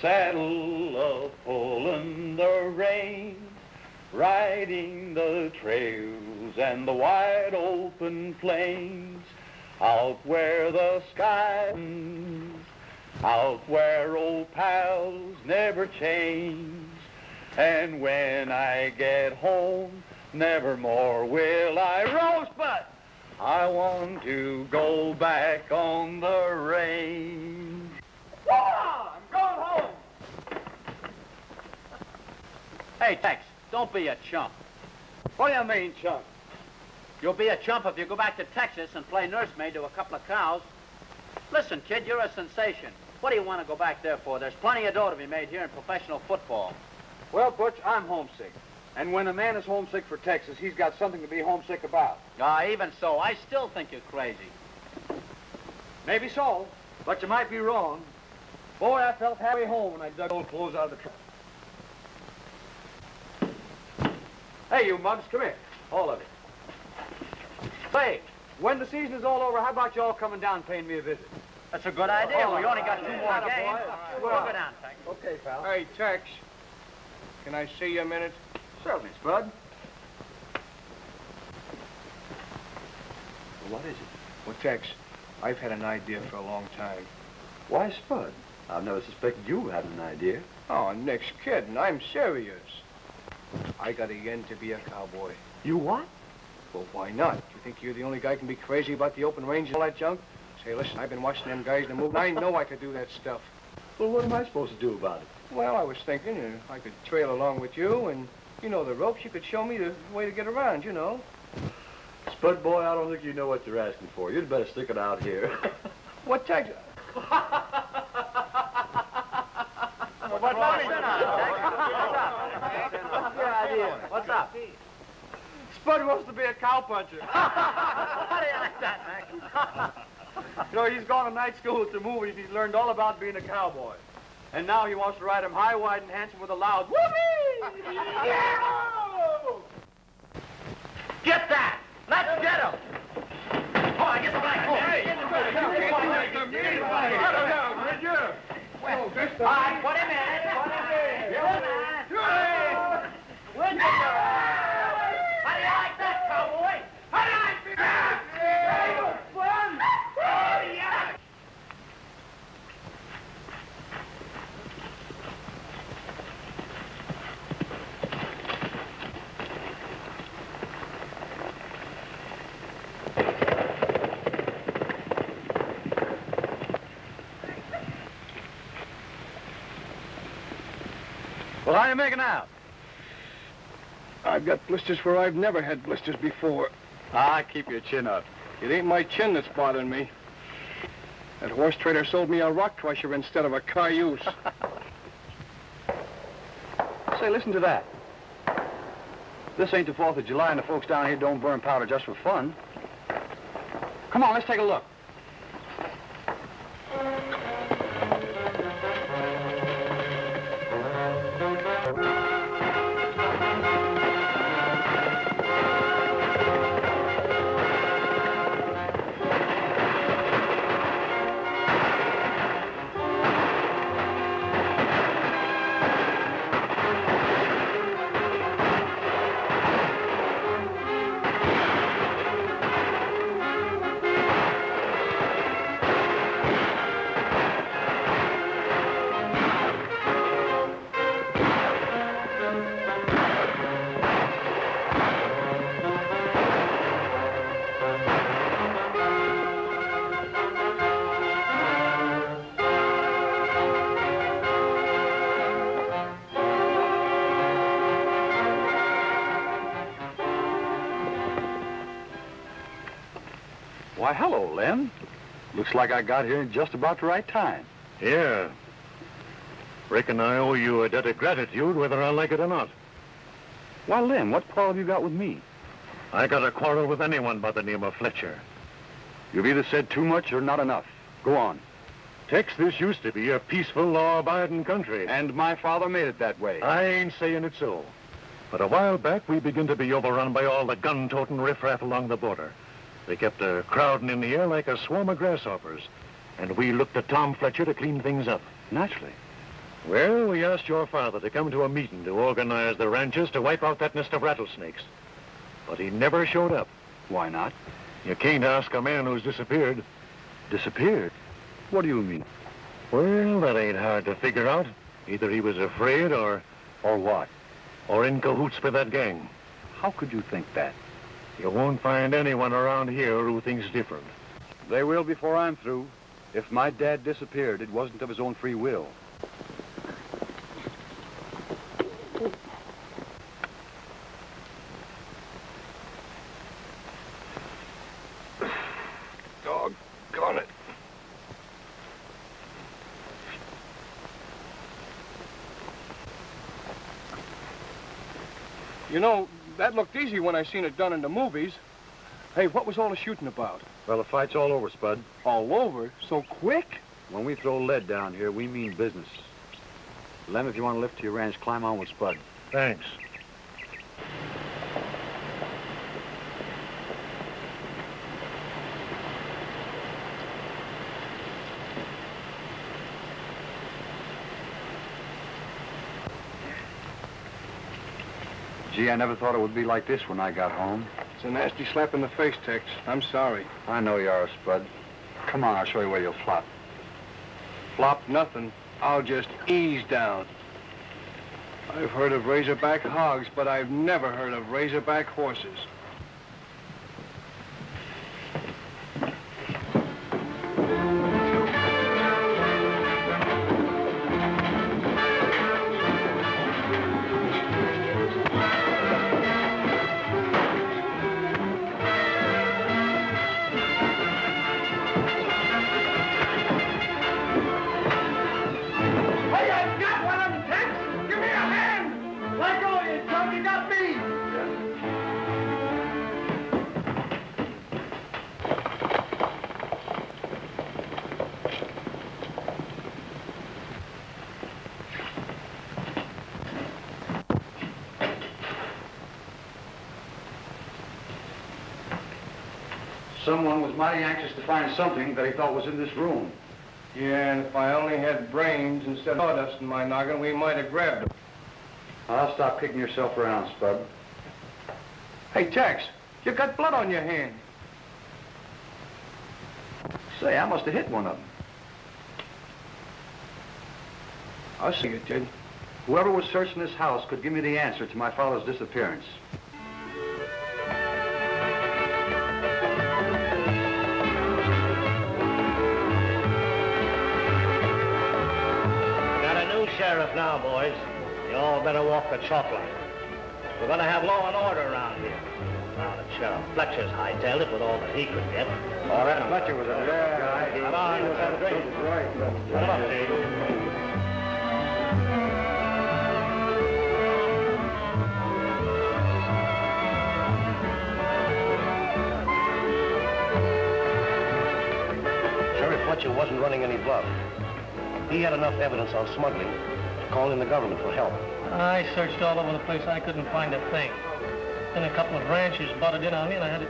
saddle, a-pullin' the reins, riding the trails and the wide open plains, out where the sky, out where old pals never change. And when I get home, never more will I roast, but I want to go back on the range. I'm going home. Hey, Tex, don't be a chump. What do you mean, chump? You'll be a chump if you go back to Texas and play nursemaid to a couple of cows. Listen, kid, you're a sensation. What do you want to go back there for? There's plenty of dough to be made here in professional football. Well, Butch, I'm homesick. And when a man is homesick for Texas, he's got something to be homesick about. Even so, I still think you're crazy. Maybe so, but you might be wrong. Boy, I felt halfway home when I dug old clothes out of the trunk. Hey, you mugs, come here. All of you. Say, when the season is all over, how about you all coming down and paying me a visit? That's a good idea. We only got 2 more games. We'll go down, Tex. Okay, pal. Hey, Tex, can I see you a minute? Certainly, Spud. Well, what is it? Well, Tex, I've had an idea for a long time. Why, Spud? I've never suspected you had an idea. Oh, Nick's kidding. I'm serious. I got a yen to be a cowboy. You what? Well, why not? Do you think you're the only guy can be crazy about the open range and all that junk? Say, listen, I've been watching them guys in the movie. I know I could do that stuff. Well, what am I supposed to do about it? Well, I was thinking I could trail along with you, and you know the ropes. You could show me the way to get around, you know. Spud, boy, I don't think you know what you're asking for. You'd better stick it out here. What, Tex? What's your idea? What's up? Spud wants to be a cowpuncher. How do you like that, Mac? You know, he's gone to night school at the movies. He's learned all about being a cowboy. And now he wants to ride him high, wide, and handsome with a loud whoopee! Get that! Let's get him! Oh, I guess I'm back home. All right, put him in. How do you like that, cowboy? How do you like that? Oh, yeah! Well, how are you making out? I've got blisters where I've never had blisters before. Keep your chin up. It ain't my chin that's bothering me. That horse trader sold me a rock crusher instead of a cayuse. Say, listen to that. This ain't the 4th of July, and the folks down here don't burn powder just for fun. Come on, let's take a look. Why, hello, Len. Looks like I got here in just about the right time. Yeah. Reckon I owe you a debt of gratitude, whether I like it or not. Why, Len, what quarrel have you got with me? I got a quarrel with anyone by the name of Fletcher. You've either said too much or not enough. Go on. Tex, this used to be a peaceful, law-abiding country. And my father made it that way. I ain't saying it so. But a while back, we began to be overrun by all the gun-toting riffraff along the border. They kept crowding in the air like a swarm of grasshoppers. And we looked to Tom Fletcher to clean things up. Naturally. Well, we asked your father to come to a meeting to organize the ranchers to wipe out that nest of rattlesnakes. But he never showed up. Why not? You can't ask a man who's disappeared. Disappeared? What do you mean? Well, that ain't hard to figure out. Either he was afraid or... Or what? Or in cahoots with that gang. How could you think that? You won't find anyone around here who thinks different. They will before I'm through. If my dad disappeared, it wasn't of his own free will. Doggone it. You know, that looked easy when I seen it done in the movies. Hey, what was all the shooting about? Well, the fight's all over, Spud. All over? So quick? When we throw lead down here, we mean business. Lem, if you want to lift to your ranch, climb on with Spud. Thanks. Gee, I never thought it would be like this when I got home. It's a nasty slap in the face, Tex. I'm sorry. I know you are, Spud. Come on, I'll show you where you'll flop. Flop nothing. I'll just ease down. I've heard of razorback hogs, but I've never heard of razorback horses. Someone was mighty anxious to find something that he thought was in this room. Yeah, and if I only had brains instead of sawdust in my noggin, we might have grabbed them. I'll stop kicking yourself around, Spud. Hey, Tex, you got blood on your hand. Say, I must have hit one of them. I see it, did. Whoever was searching this house could give me the answer to my father's disappearance. Sheriff now, boys. You all better walk the chalk line. We're going to have law and order around here. Now that Sheriff Fletcher's hightailed it with all that he could get. Oh, that Fletcher was a bad guy. Come on, let's have a drink. Right. Come on, Steve. Sheriff Fletcher wasn't running any bluff. He had enough evidence on smuggling to call in the government for help. I searched all over the place. I couldn't find a thing. Then a couple of ranchers butted in on me, and I had to...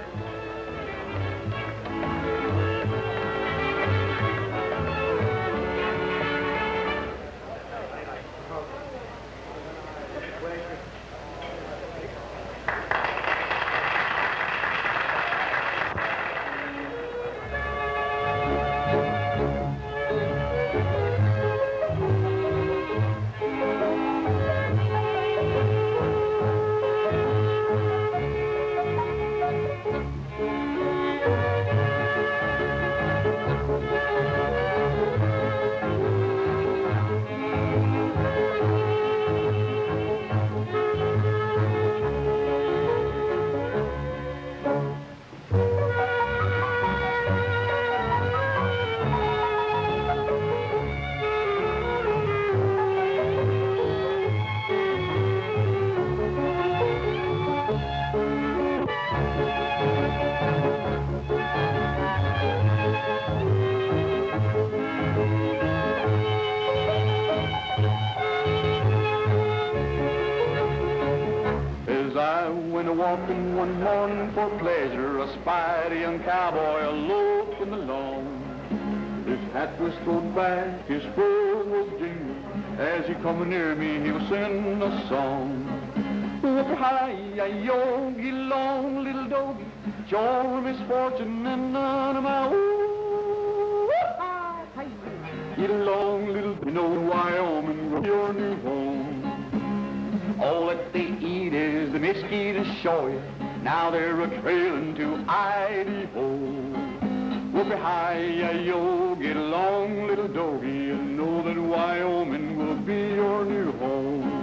Walking one morning for pleasure, I spied a young cowboy alone in the lawn. His his hat was thrown back, his spurs was jingling. As he come near me, he'll sing a song. Whoop-hi-yi-yo, get along, little doggy. Your misfortune and none of my own. Get along, little, you know Wyoming, your new home. All that they eat is the mosquito show. Now they're a-trailing to Idaho. Whoop-hi-yi-yo, get along, little doggy, and know that Wyoming will be your new home.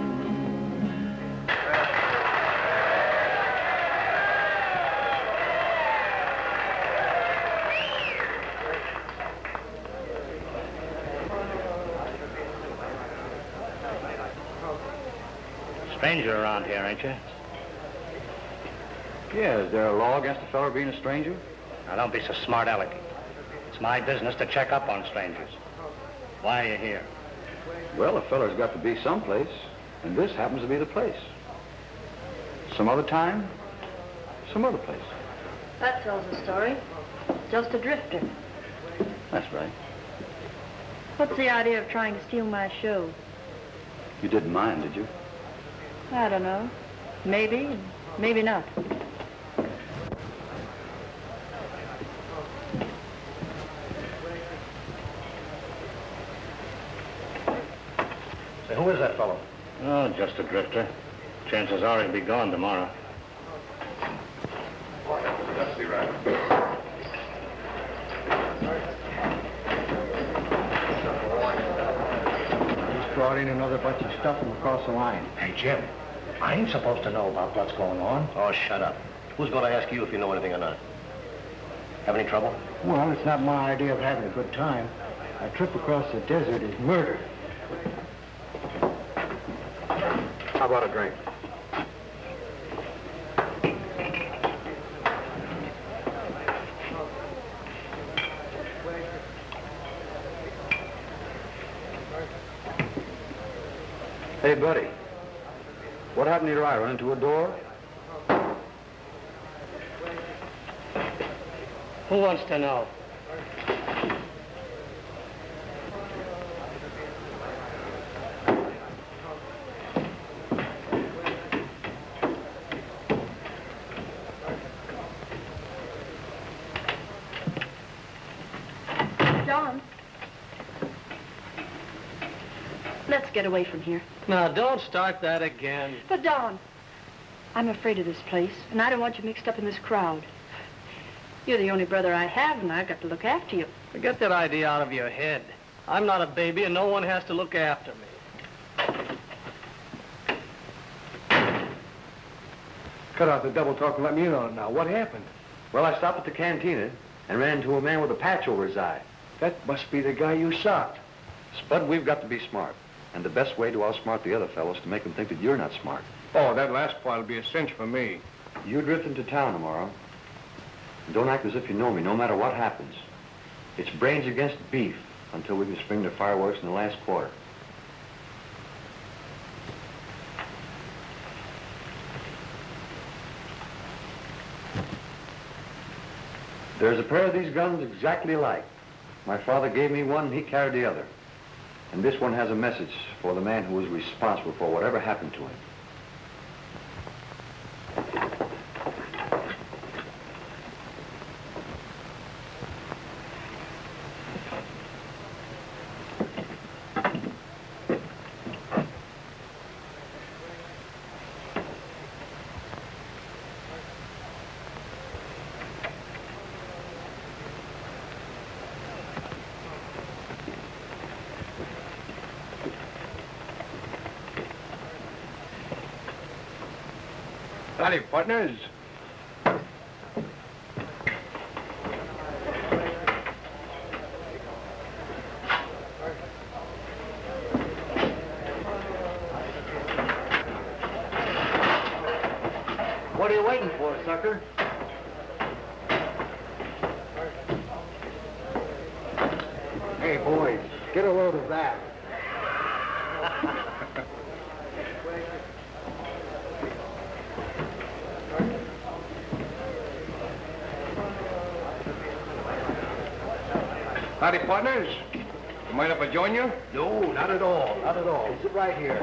Stranger around here, ain't you? Yeah, is there a law against a feller being a stranger? Now, don't be so smart-alecky. It's my business to check up on strangers. Why are you here? Well, a feller's got to be someplace, and this happens to be the place. Some other time, some other place. That tells the story. Just a drifter. That's right. What's the idea of trying to steal my show? You didn't mind, did you? I don't know. Maybe, maybe not. Say, who is that fellow? Oh, just a drifter. Chances are he'll be gone tomorrow. That's the right. He's brought in another bunch of stuff from across the line. Hey, Jim, I ain't supposed to know about what's going on. Oh, shut up. Who's going to ask you if you know anything or not? Have any trouble? Well, it's not my idea of having a good time. A trip across the desert is murder. How about a drink? Hey, buddy. What happened to your eye? Run into a door? Who wants to know? John. Let's get away from here. Now, don't start that again. But, Don, I'm afraid of this place, and I don't want you mixed up in this crowd. You're the only brother I have, and I've got to look after you. Get that idea out of your head. I'm not a baby, and no one has to look after me. Cut out the double talk and let me in on it now. What happened? Well, I stopped at the cantina and ran into a man with a patch over his eye. That must be the guy you shot. Spud, we've got to be smart. And the best way to outsmart the other fellows is to make them think that you're not smart. Oh, that last part will be a cinch for me. You drift into town tomorrow. And don't act as if you know me, no matter what happens. It's brains against beef until we can spring the fireworks in the last quarter. There's a pair of these guns exactly alike. My father gave me one, and he carried the other. And this one has a message for the man who was responsible for whatever happened to him. Howdy, partners. What are you waiting for, sucker? Hey, boys, get a load of that. Howdy, partners. Mind if I join you? No, not at all, not at all. Sit right here.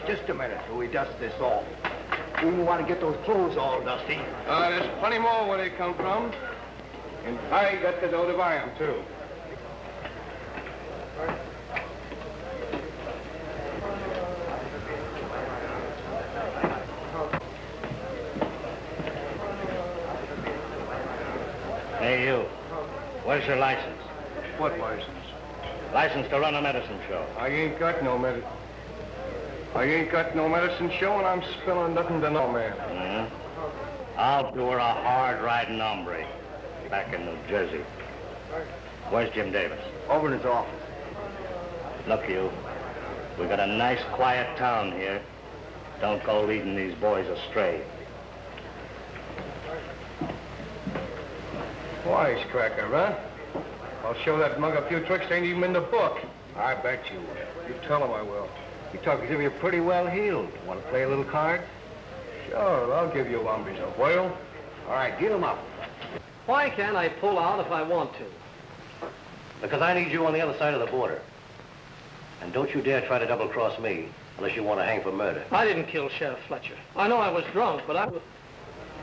Just a minute till we dust this off. We even want to get those clothes all dusty. There's plenty more where they come from. And I got the dough to buy them, too. Hey, you. Where's your license? What license? License to run a medicine show. I ain't got no medicine show, and I'm spilling nothing to no man. I'll do her a hard-riding hombre back in New Jersey. Where's Jim Davis? Over in his office. Look, you. We got a nice, quiet town here. Don't go leading these boys astray. Wisecracker, huh? I'll show that mug a few tricks that ain't even in the book. I bet you will. You tell him I will. You talk as if you're pretty well healed. Want to play a little card? Sure, I'll give you hombres a whale. All right, get him up. Why can't I pull out if I want to? Because I need you on the other side of the border. And don't you dare try to double-cross me unless you want to hang for murder. I didn't kill Sheriff Fletcher. I know I was drunk, but I was...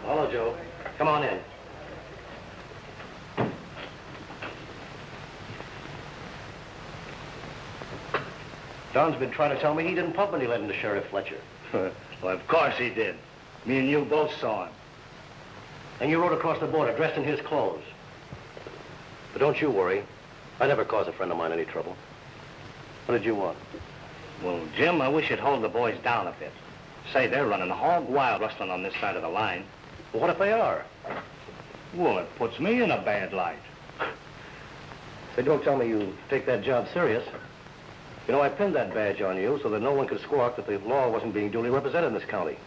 Hello, Joe. Come on in. John's been trying to tell me he didn't pump any lead into Sheriff Fletcher. Well, of course he did. Me and you both saw him. And you rode across the border dressed in his clothes. But don't you worry. I never caused a friend of mine any trouble. What did you want? Well, Jim, I wish you'd hold the boys down a bit. Say, they're running hog wild rustling on this side of the line. Well, what if they are? Well, it puts me in a bad light. Say, don't tell me you take that job serious. You know, I pinned that badge on you so that no one could squawk that the law wasn't being duly represented in this county.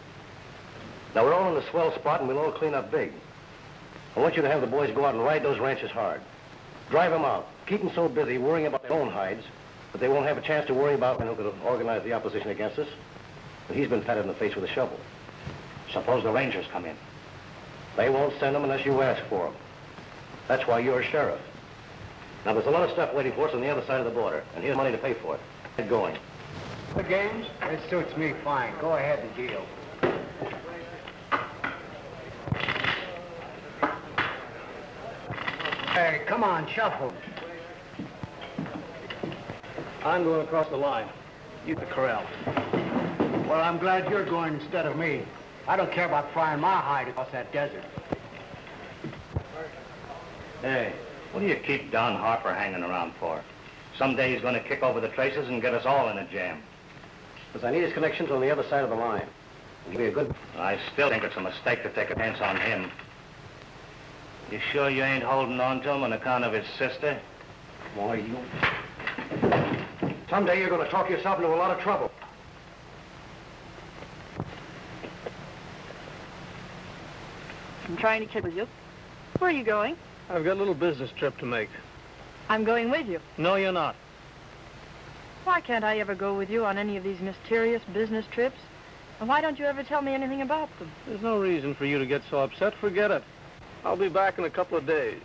Now, we're all in the swell spot, and we'll all clean up big. I want you to have the boys go out and ride those ranches hard. Drive them out. Keep them so busy worrying about their own hides that they won't have a chance to worry about who could organize the opposition against us. But he's been patted in the face with a shovel. Suppose the Rangers come in. They won't send them unless you ask for them. That's why you're a sheriff. Now, there's a lot of stuff waiting for us on the other side of the border, and here's money to pay for it. Get going. The games? It suits me fine. Go ahead and deal. Hey, come on, shuffle. I'm going across the line. You the corral. Well, I'm glad you're going instead of me. I don't care about frying my hide across that desert. Hey, what do you keep Don Harper hanging around for? Someday he's going to kick over the traces and get us all in a jam. Because I need his connections on the other side of the line. It'll be a good... I still think it's a mistake to take a chance on him. You sure you ain't holding on to him on account of his sister? Boy, you... Someday you're going to talk yourself into a lot of trouble. I'm trying to kid with you. Where are you going? I've got a little business trip to make. I'm going with you. No, you're not. Why can't I ever go with you on any of these mysterious business trips? And why don't you ever tell me anything about them? There's no reason for you to get so upset. Forget it. I'll be back in a couple of days.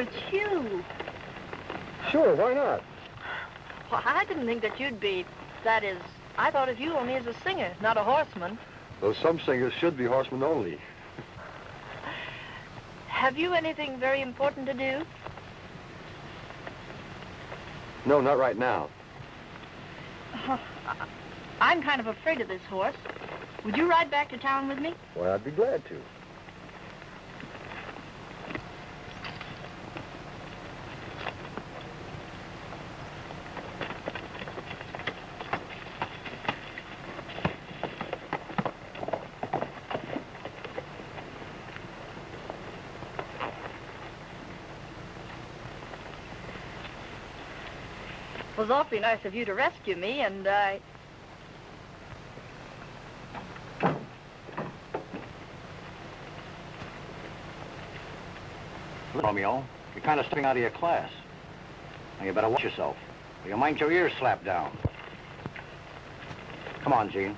it's you. Sure, why not? Well, I didn't think that you'd be, that is, I thought of you only as a singer, not a horseman. Though some singers should be horsemen only. Have you anything very important to do? No, not right now. I'm kind of afraid of this horse. Would you ride back to town with me? Well, I'd be glad to. It was awfully nice of you to rescue me, and I... Romeo, you're kind of stepping out of your class. Now, you better watch yourself, or you'll mind your ears slapped down. Come on, Gene.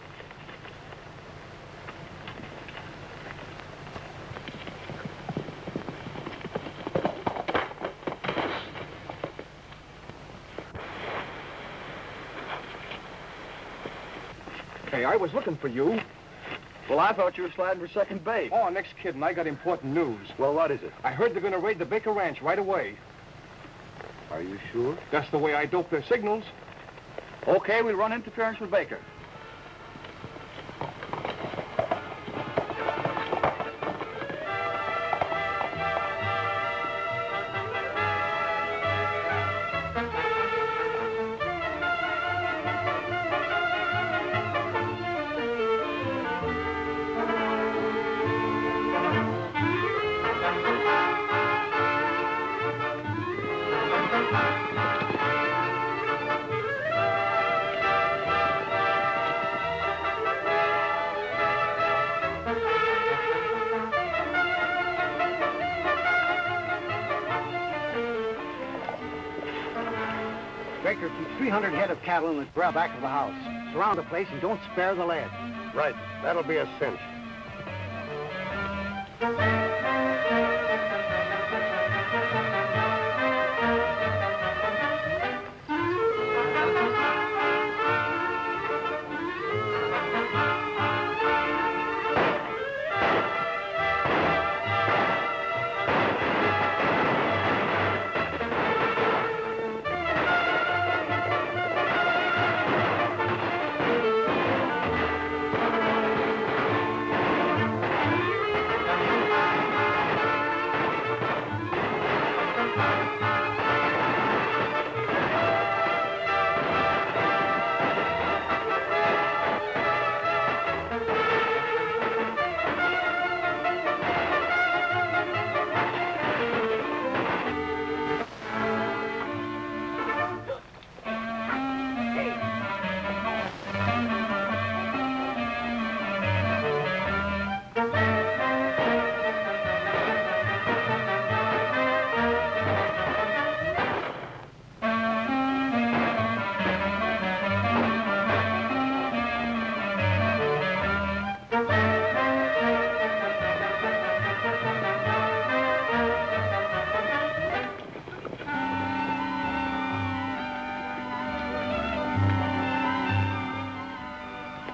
Hey, I was looking for you. Well, I thought you were sliding for second base. Oh, next kid, and I got important news. Well, what is it? I heard they're going to raid the Baker Ranch right away. Are you sure? That's the way I dope their signals. Okay, we'll run interference with Baker. Baker, keep 300 head of cattle in the corral back of the house. Surround the place and don't spare the lead. Right. That'll be a cinch.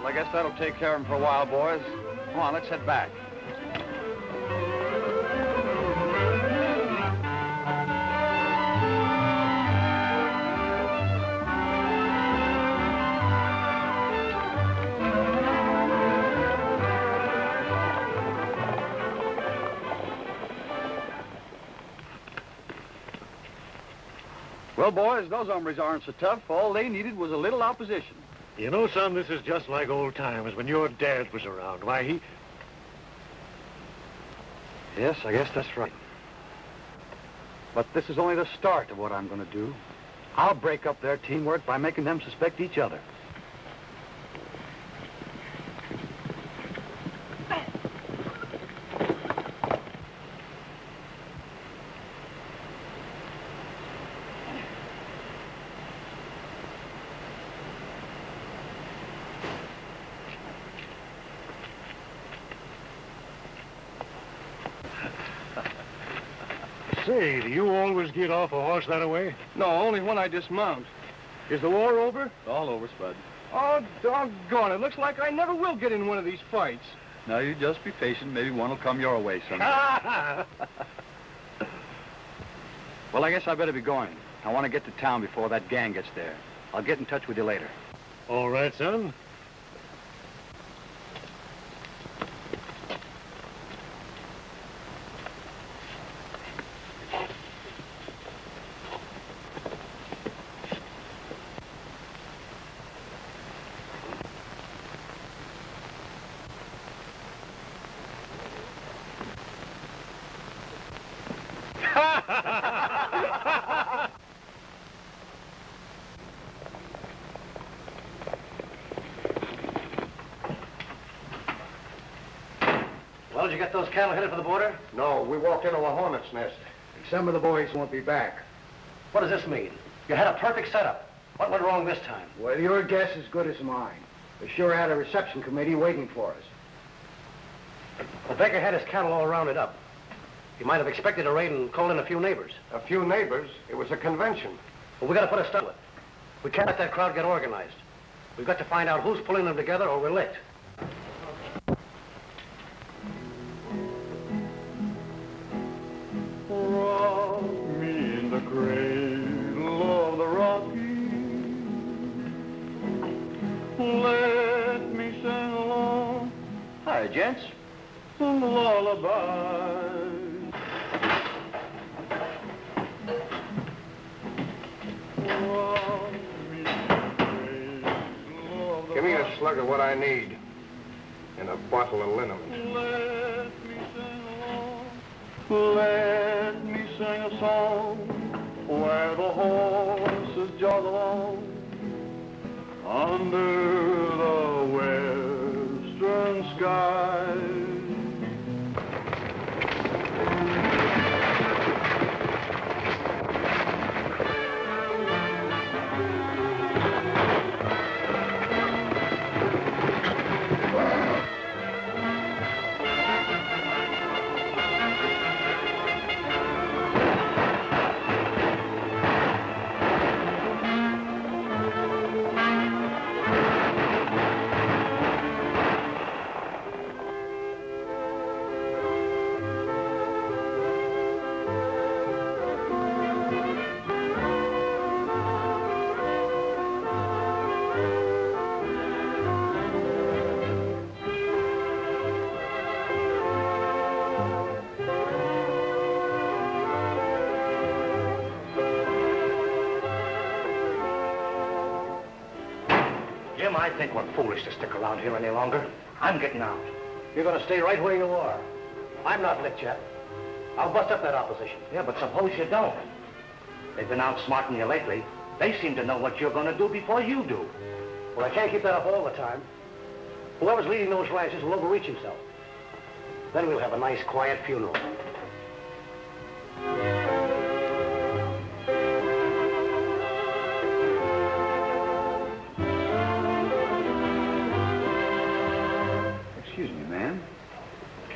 I guess that'll take care of him for a while, boys. Come on, let's head back. Well, boys, those hombres aren't so tough. All they needed was a little opposition. You know, son, this is just like old times when your dad was around. Why, he... Yes, I guess that's right. But this is only the start of what I'm going to do. I'll break up their teamwork by making them suspect each other. Say, do you always get off a horse that way? No, only when I dismount. Is the war over? All over, Spud. Oh, doggone it. Looks like I never will get in one of these fights. Now, you just be patient. Maybe one will come your way someday. Well, I guess I better be going. I want to get to town before that gang gets there. I'll get in touch with you later. All right, son. Well, did you get those cattle headed for the border? No, we walked into a hornet's nest. Some of the boys won't be back. What does this mean? You had a perfect setup. What went wrong this time? Well, your guess is good as mine. We sure had a reception committee waiting for us. The Baker had his cattle all rounded up. He might have expected a raid and called in a few neighbors. A few neighbors? It was a convention. Well, we got to put a stop to it. We can't let that crowd get organized. We've got to find out who's pulling them together or we're licked. Rock me in the cradle of the Rockies. Let me sing along. Hi, gents. Some lullabies. Rock me in the cradle of the Give me a slug of what I need. And a bottle of liniment. Let me sing along. Let me sing a song where the horses jog along under the western sky. Jim, I think we're foolish to stick around here any longer. I'm getting out. You're going to stay right where you are. I'm not licked yet. I'll bust up that opposition. Yeah, but suppose you don't. They've been outsmarting you lately. They seem to know what you're going to do before you do. Well, I can't keep that up all the time. Whoever's leading those ranches will overreach himself. Then we'll have a nice, quiet funeral. Excuse me, ma'am.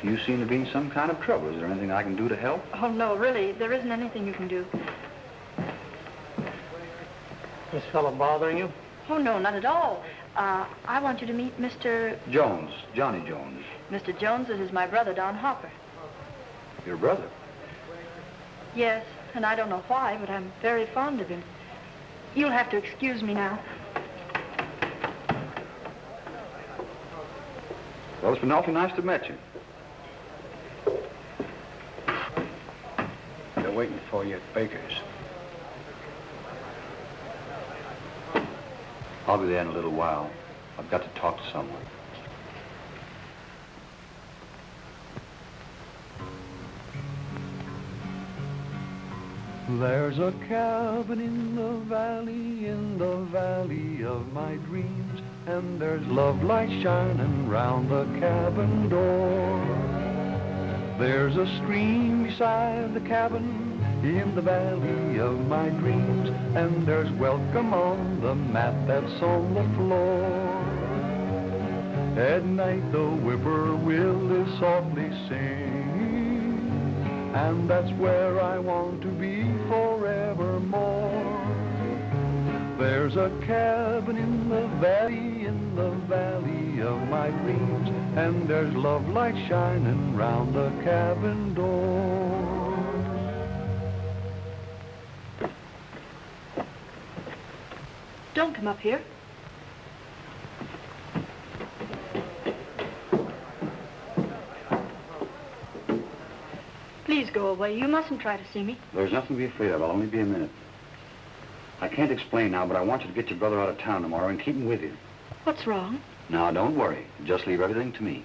You seem to be in some kind of trouble. Is there anything I can do to help? Oh, no, really, there isn't anything you can do. This fellow bothering you? Oh, no, not at all. I want you to meet Mr. Jones, Johnny Jones. Mr. Jones. This is my brother, Don Hopper. Your brother? Yes, and I don't know why, but I'm very fond of him. You'll have to excuse me now. Well, it's been awfully nice to meet you. They're waiting for you at Baker's. I'll be there in a little while. I've got to talk to someone. There's a cabin in the valley of my dreams, and there's love light shining round the cabin door. There's a stream beside the cabin in the valley of my dreams, and there's welcome on the mat that's on the floor. At night the whippoorwill is softly singing, and that's where I want to be forevermore. There's a cabin in the valley of my dreams, and there's love light shining round the cabin door. Don't come up here. Please go away. You mustn't try to see me. There's nothing to be afraid of. I'll only be a minute. I can't explain now, but I want you to get your brother out of town tomorrow and keep him with you. What's wrong? Now, don't worry. Just leave everything to me.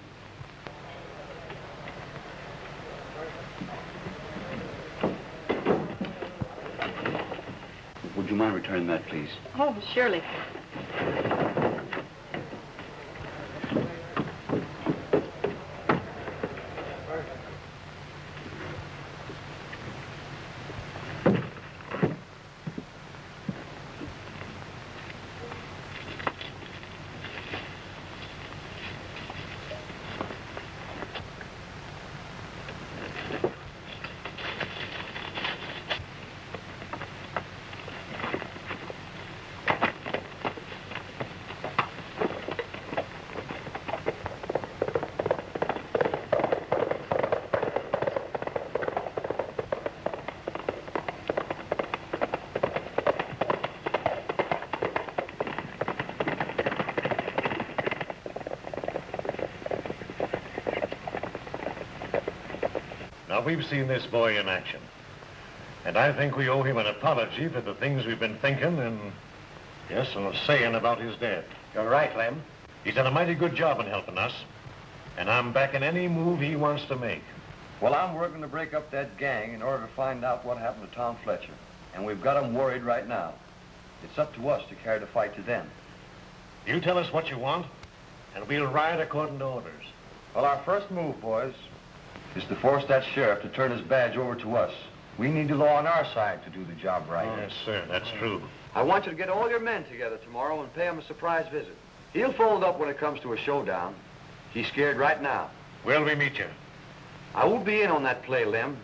Would you mind returning that, please? Oh, surely. Now, we've seen this boy in action, and I think we owe him an apology for the things we've been thinking and, yes, and saying about his dad. You're right, Lem. He's done a mighty good job in helping us, and I'm backing any move he wants to make. Well, I'm working to break up that gang in order to find out what happened to Tom Fletcher, and we've got them worried right now. It's up to us to carry the fight to them. You tell us what you want, and we'll ride according to orders. Well, our first move, boys, is to force that sheriff to turn his badge over to us. We need the law on our side to do the job right. Oh, yes, sir, that's true. I want you to get all your men together tomorrow and pay him a surprise visit. He'll fold up when it comes to a showdown. He's scared right now. Where'll we meet you? I won't be in on that play, Lem.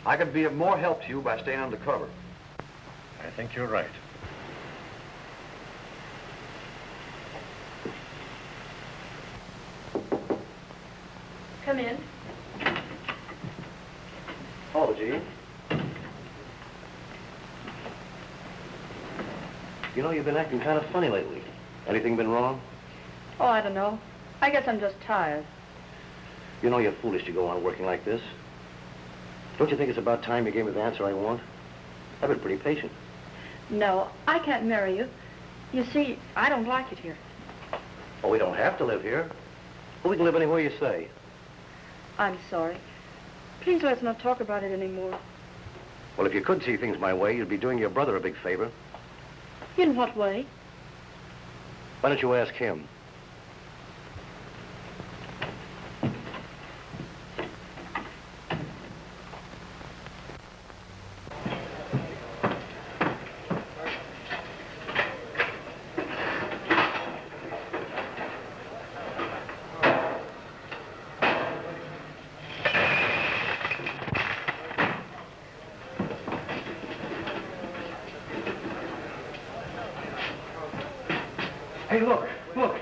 I could be of more help to you by staying under cover. I think you're right. Come in. Oh, Gene. You know, you've been acting kind of funny lately. Anything been wrong? Oh, I don't know. I guess I'm just tired. You know you're foolish to go on working like this. Don't you think it's about time you gave me the answer I want? I've been pretty patient. No, I can't marry you. You see, I don't like it here. Oh, we don't have to live here. Well, we can live anywhere you say. I'm sorry. Please let's not talk about it anymore. Well, if you could see things my way, you'd be doing your brother a big favor. In what way? Why don't you ask him? Hey, look, look.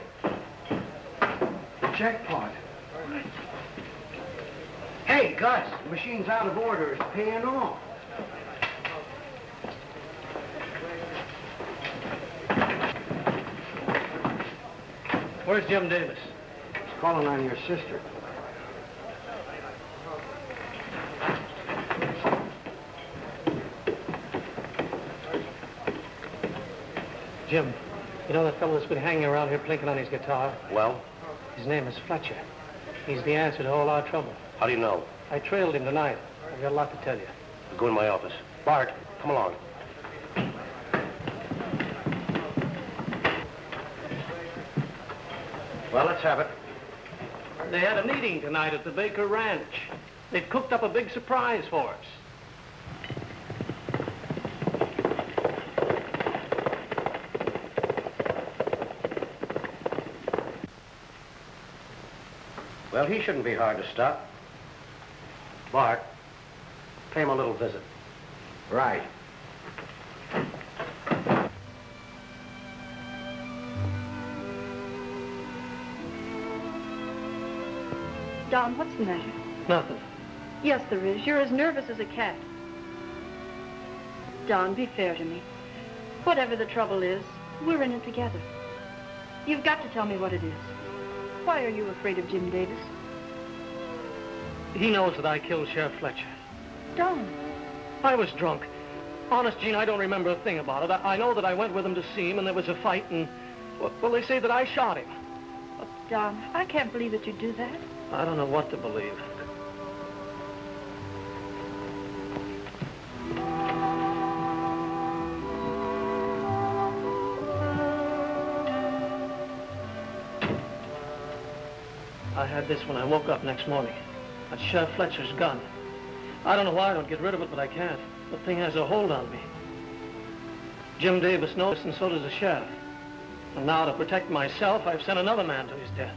Jackpot. Hey, Gus, the machine's out of order. It's paying off. Where's Jim Davis? He's calling on your sister. Jim, you know that fellow that's been hanging around here plinking on his guitar? Well, His name is Fletcher. He's the answer to all our trouble. how do you know? I trailed him tonight. I've got a lot to tell you. Go in my office. Bart, come along. Well, let's have it. They had a meeting tonight at the Baker Ranch. They've cooked up a big surprise for us. Well, he shouldn't be hard to stop. Bart, Pay him a little visit. Right. Don, what's the matter? Nothing. Yes, there is. You're as nervous as a cat. Don, be fair to me. Whatever the trouble is, we're in it together. You've got to tell me what it is. Why are you afraid of Jim Davis? He knows that I killed Sheriff Fletcher. Don. I was drunk. Honest, Gene, I don't remember a thing about it. I know that I went with him to see him, and there was a fight, and... Well, they say that I shot him. Don, I can't believe that you'd do that. I don't know what to believe. I had this when I woke up next morning. That's Sheriff Fletcher's gun. I don't know why I don't get rid of it, but I can't. The thing has a hold on me. Jim Davis knows, and so does the sheriff. And now, to protect myself, I've sent another man to his death.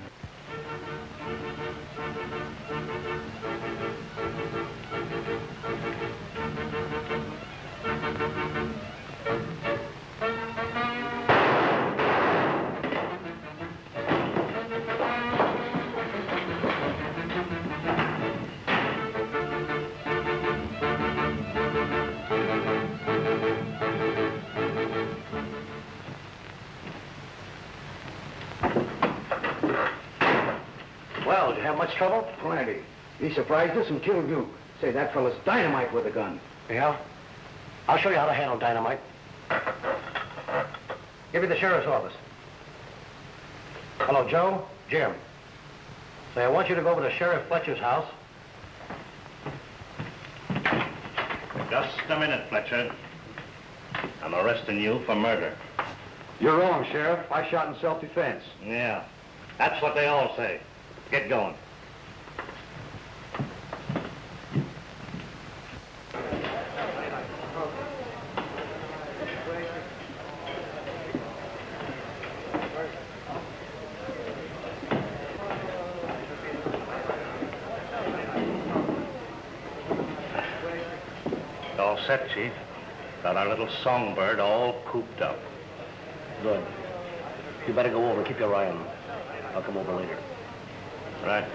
Well, did you have much trouble? Plenty. He surprised us and killed you. Say, that fella's dynamite with a gun. Yeah? I'll show you how to handle dynamite. Give me the sheriff's office. Hello, Joe? Jim. Say, I want you to go over to Sheriff Fletcher's house. Just a minute, Fletcher. I'm arresting you for murder. You're wrong, Sheriff. I shot in self-defense. Yeah, that's what they all say. Get going. All set, Chief. Got our little songbird all cooped up. Good. You better go over and keep your eye on him. I'll come over later. Right.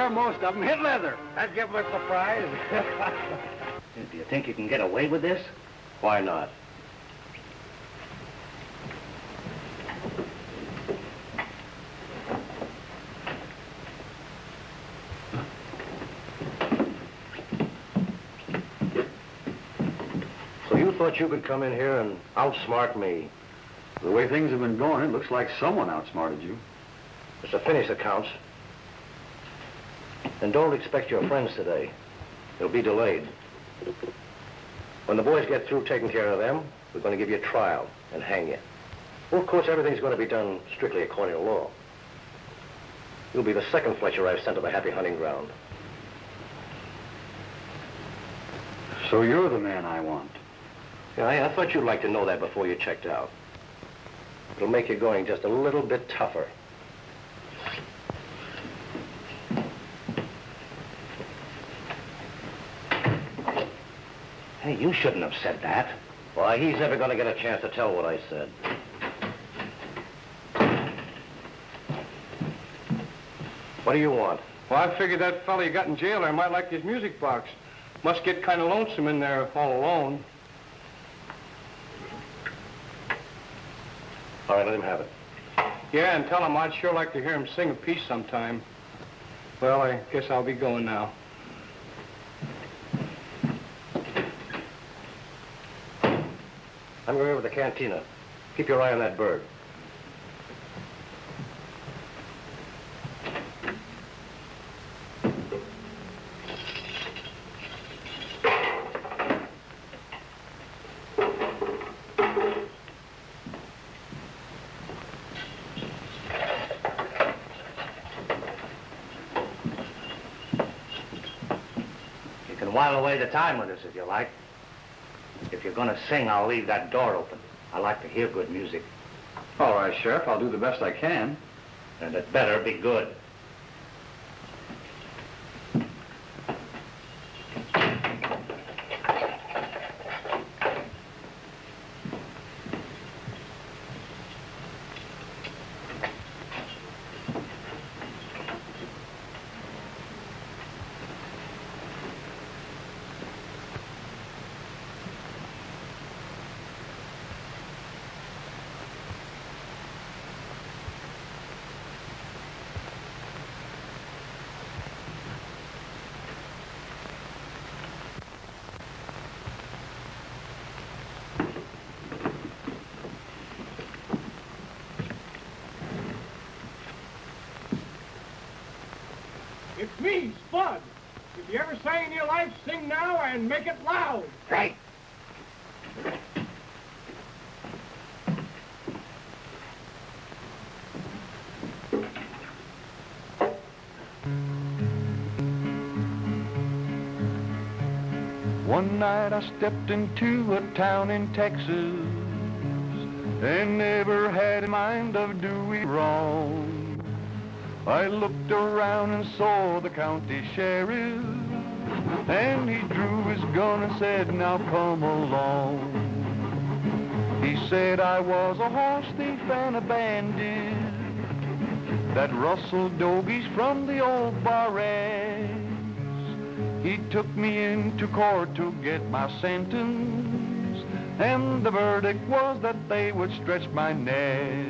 Most of them hit leather. That'd give them a surprise. Do you think you can get away with this? Why not? So you thought you could come in here and outsmart me? The way things have been going, it looks like someone outsmarted you. Just to finish accounts. And don't expect your friends today. It'll be delayed. When the boys get through taking care of them, we're going to give you a trial and hang you. Well, of course, everything's going to be done strictly according to law. You'll be the second Fletcher I've sent to the happy hunting ground. So you're the man I want. Yeah, I thought you'd like to know that before you checked out. It'll make your going just a little bit tougher. Hey, you shouldn't have said that. Why, he's never going to get a chance to tell what I said. What do you want? Well, I figured that fella you got in jail there might like his music box. Must get kind of lonesome in there all alone. All right, let him have it. Yeah, and tell him I'd sure like to hear him sing a piece sometime. Well, I guess I'll be going now. I'm going over to the cantina. Keep your eye on that bird. You can while away the time with us if you like. If you're gonna sing, I'll leave that door open. I like to hear good music. All right, Sheriff. I'll do the best I can. And it better be good. It's me, Spud. If you ever sang in your life, sing now and make it loud. Right. One night I stepped into a town in Texas and never had in mind of doing wrong. I looked around and saw the county sheriff, and he drew his gun and said, now come along. He said I was a horse thief and a bandit that rustled dogies from the old barracks. He took me into court to get my sentence, and the verdict was that they would stretch my neck.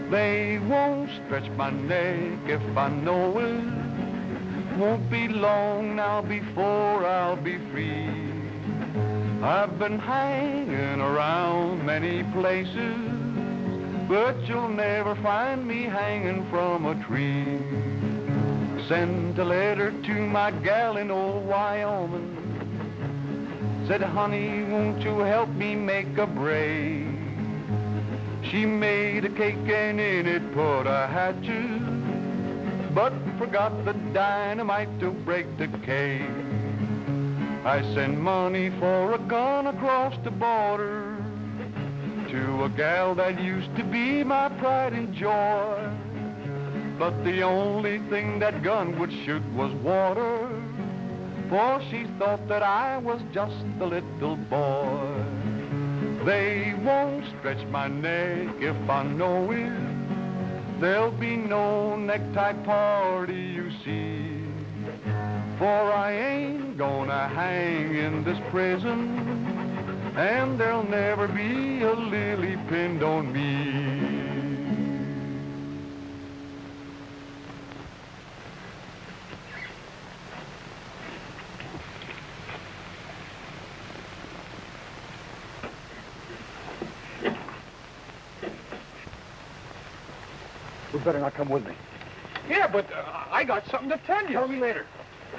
They won't stretch my neck if I know it. Won't be long now before I'll be free. I've been hanging around many places, but you'll never find me hanging from a tree. Sent a letter to my gal in old Wyoming. Said, honey, won't you help me make a braid? She made a cake and in it put a hatchet, but forgot the dynamite to break the cake. I sent money for a gun across the border to a gal that used to be my pride and joy. But the only thing that gun would shoot was water, for she thought that I was just a little boy. They won't stretch my neck if I know it. There'll be no necktie party, you see. For I ain't gonna hang in this prison, and there'll never be a lily pinned on me. You better not come with me. Yeah, but I got something to tell you. Tell me later.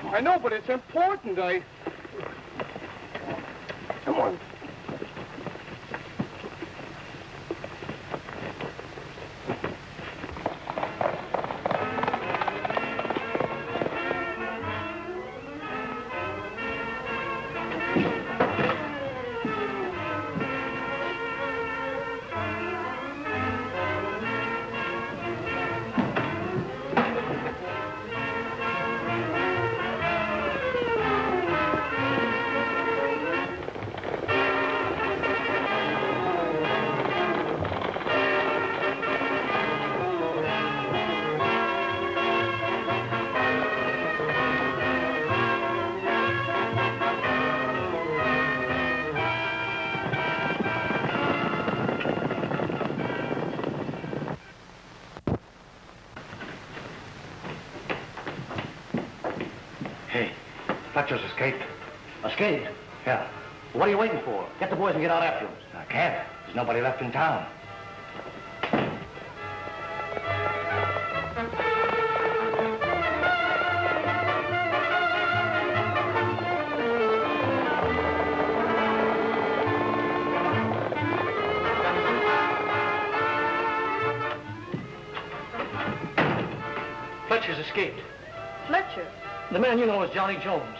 I know, but it's important. Come on. Fletcher's escaped. Escaped? Yeah. What are you waiting for? Get the boys and get out after him. I can't. There's nobody left in town. Fletcher's escaped. Fletcher, The man you know is Johnny Jones.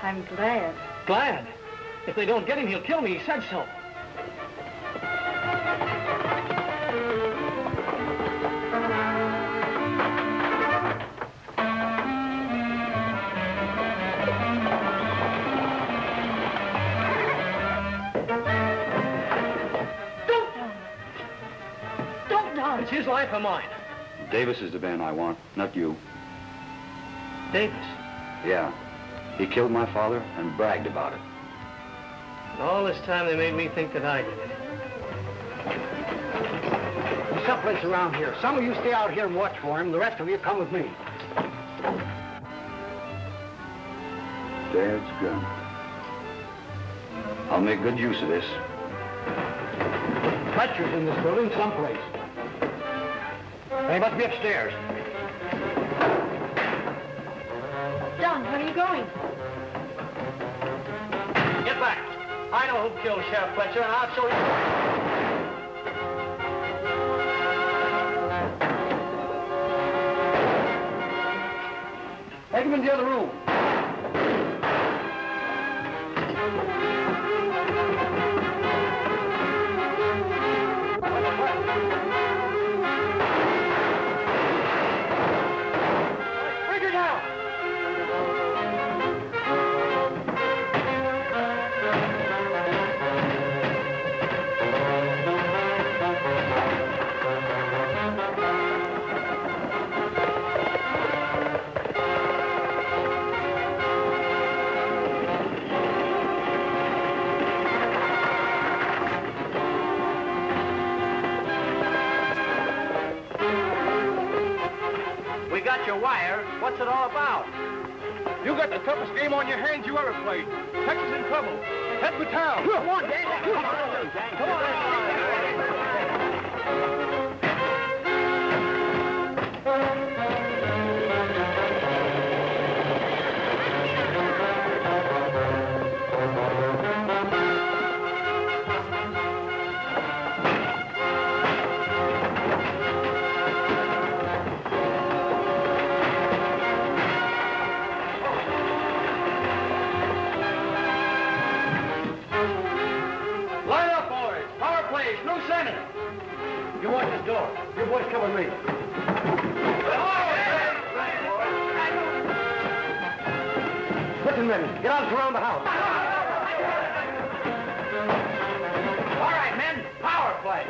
I'm glad. Glad. If they don't get him, he'll kill me. He said so. Don't, Don. It's his life or mine. Davis is the man I want, not you. Davis. Yeah. He killed my father and bragged about it. And all this time they made me think that I did it. There's someplace around here. Some of you stay out here and watch for him. The rest of you come with me. Dad's gun. I'll make good use of this. Fletcher's in this building someplace. They must be upstairs. Don, where are you going? Get back. I know who killed Sheriff Fletcher, and I'll show you. Take him into the other room. Bring her down. We got your wire. What's it all about? You got the toughest game on your hands you ever played. Texas in trouble. Head for town. Come on, Dan. Come on. Come Line up, boys. Power plays. No center. You watch this door. You boys come with me. Listen, men. Get out and surround the house. All right, men. Power play.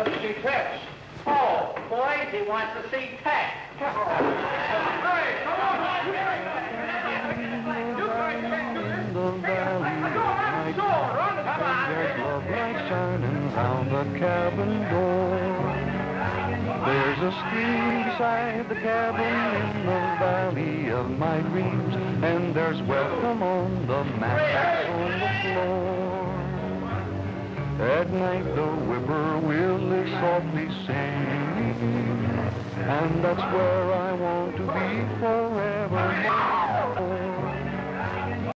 to see Tex. Oh, boys, he wants to see Tex. Hey, come on! Love light shining round the cabin door. There's a stream beside the cabin in the valley of my dreams, and there's welcome on the mat that's on the floor. At night the whippoorwill is softly singing, and that's where I want to be forevermore.